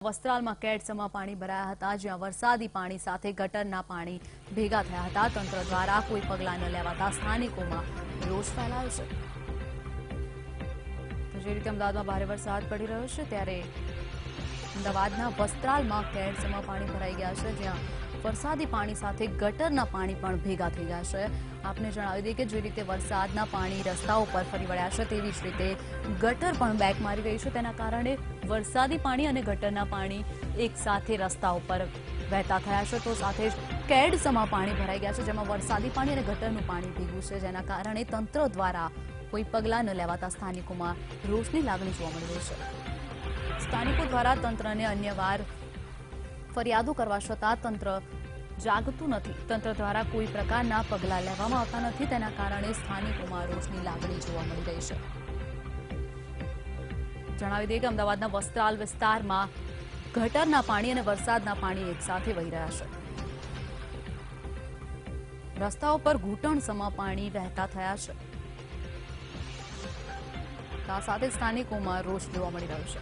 વસ્ત્રાલમાં કેડસમાં પાણી ભરાયા હતા, જ્યાં વરસાદી પાણી સાથે ગટરના પાણી ભેગા થયા હતા. તંત્ર દ્વારા કોઈ પગલાં ન લેવાતા સ્થાનિકોમાં રોષ ફેલાયો છે. જે રીતે અમદાવાદમાં ભારે વરસાદ પડી રહ્યો છે, ત્યારે અમદાવાદના વસ્ત્રાલમાં કેડસમાં પાણી ભરાઈ ગયા છે, જ્યાં વરસાદી પાણી સાથે ગટરના પાણી પણ ભેગા થઈ ગયા છે. આપને જણાવી દઈએ કે જે રીતે વરસાદના પાણી રસ્તાઓ પર ફરી વળ્યા છે, તેવી જ રીતે ગટર પણ બેક મારી રહી છે. તેના કારણે વરસાદી પાણી અને ગટરના પાણી એક સાથે રસ્તા ઉપર વહેતા થયા છે, તો સાથે જ કેડસમાં પાણી ભરાઈ ગયા છે, જેમાં વરસાદી પાણી અને ગટરનું પાણી ભેગું છે, જેના કારણે તંત્ર દ્વારા કોઈ પગલાં ન લેવાતા સ્થાનિકોમાં રોષની લાગણી જોવા મળી રહી છે. સ્થાનિકો દ્વારા તંત્રને અન્યવાર ફરિયાદો કરવા છતાં તંત્ર જાગતું નથી. તંત્ર દ્વારા કોઈ પ્રકારના પગલાં લેવામાં આવતા નથી. તેના કારણે સ્થાનિકોમાં રોષની લાગણી જોવા મળી રહી છે. જણાવી દઈએ કે અમદાવાદના વસ્ત્રાલ વિસ્તારમાં ગટરના પાણી અને વરસાદના પાણી એકસાથે વહી રહ્યા છે. રસ્તાઓ પર ઘૂંટણસમાં પાણી વહેતા થયા છે. આ સાથે સ્થાનિકોમાં રોષ જોવા મળી રહ્યો છે.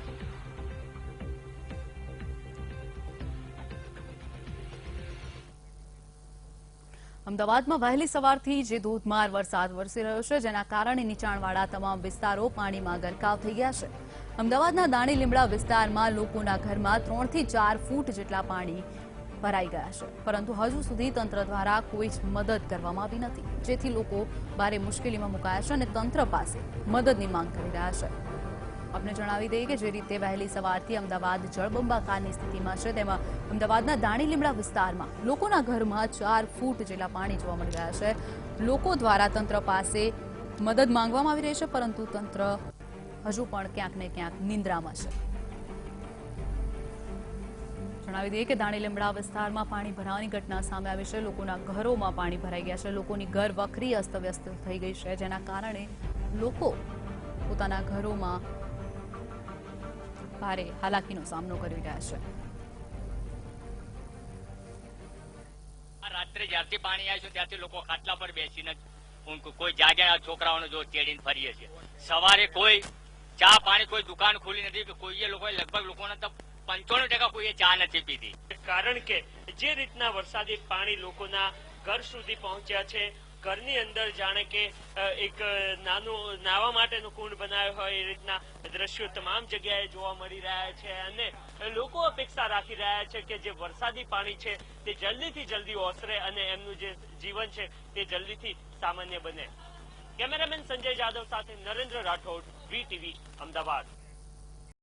અમદાવાદમાં વહેલી સવારથી જે ધોધમાર વરસાદ વરસી રહ્યો છે, જેના કારણે નીચાણવાળા તમામ વિસ્તારો પાણીમાં ગરકાવ થઈ ગયા છે. અમદાવાદના દાણી લીમડા વિસ્તારમાં લોકોના ઘરમાં 3 થી 4 ફૂટ જેટલા પાણી ભરાઈ ગયા છે, પરંતુ હજુ સુધી તંત્ર દ્વારા કોઈ જ મદદ કરવામાં આવી નથી, જેથી લોકો ભારે મુશ્કેલીમાં મુકાયા છે અને તંત્ર પાસે મદદની માંગ કરી રહ્યા છે. આપને જણાવી દઈએ કે જે રીતે વહેલી સવારથી અમદાવાદ જળબંબાકારની સ્થિતિમાં છે, તેમાં અમદાવાદના દાણી લીમડા વિસ્તારમાં લોકોના ઘરમાં 4 ફૂટ જેટલા પાણી જોવા મળી રહ્યા છે. લોકો દ્વારા તંત્ર પાસે મદદ માંગવામાં આવી રહી છે, પરંતુ તંત્ર હજુ પણ ક્યાંક ને ક્યાંક નિંદ્રામાં છે. જણાવી દઈએ કે દાણી લીમડા વિસ્તારમાં પાણી ભરાવાની ઘટના સામે આવી છે. લોકોના ઘરોમાં પાણી ભરાઈ ગયા છે. લોકોની ઘર વખરી અસ્તવ્યસ્ત થઈ ગઈ છે, જેના કારણે લોકો પોતાના ઘરોમાં ભારે હાલાકીનો સામનો કરી રહ્યા છે. રાત્રે જ્યારથી પાણી આવ્યું છે ત્યારથી લોકો ખાટલા પર બેસીને કોઈ જાગ્યા છોકરાઓને જો તેડીને ફરીએ છીએ. સવારે કોઈ ચા પાણી કોઈ દુકાન ખુલી નથી કે કોઈએ લોકોએ લગભગ લોકોને તો 95% કોઈએ ચા નથી પીધી. કારણ કે જે રીતના વરસાદી પાણી લોકોના ઘર સુધી પહોંચ્યા છે, ઘરની અંદર જાણે કે એક નાનું નાવા માટેનું કુંડ બનાવ્યો હોય એ રીતના દ્રશ્યો તમામ જગ્યાએ જોવા મળી રહ્યા છે અને લોકો અપેક્ષા રાખી રહ્યા છે કે જે વરસાદી પાણી છે તે જલ્દીથી જલ્દી ઓસરે અને એમનું જે જીવન છે તે જલ્દીથી સામાન્ય બને. કેમેરામેન સંજય જાદવ સાથે નરેન્દ્ર રાઠોડ, VTV, અમદાવાદ.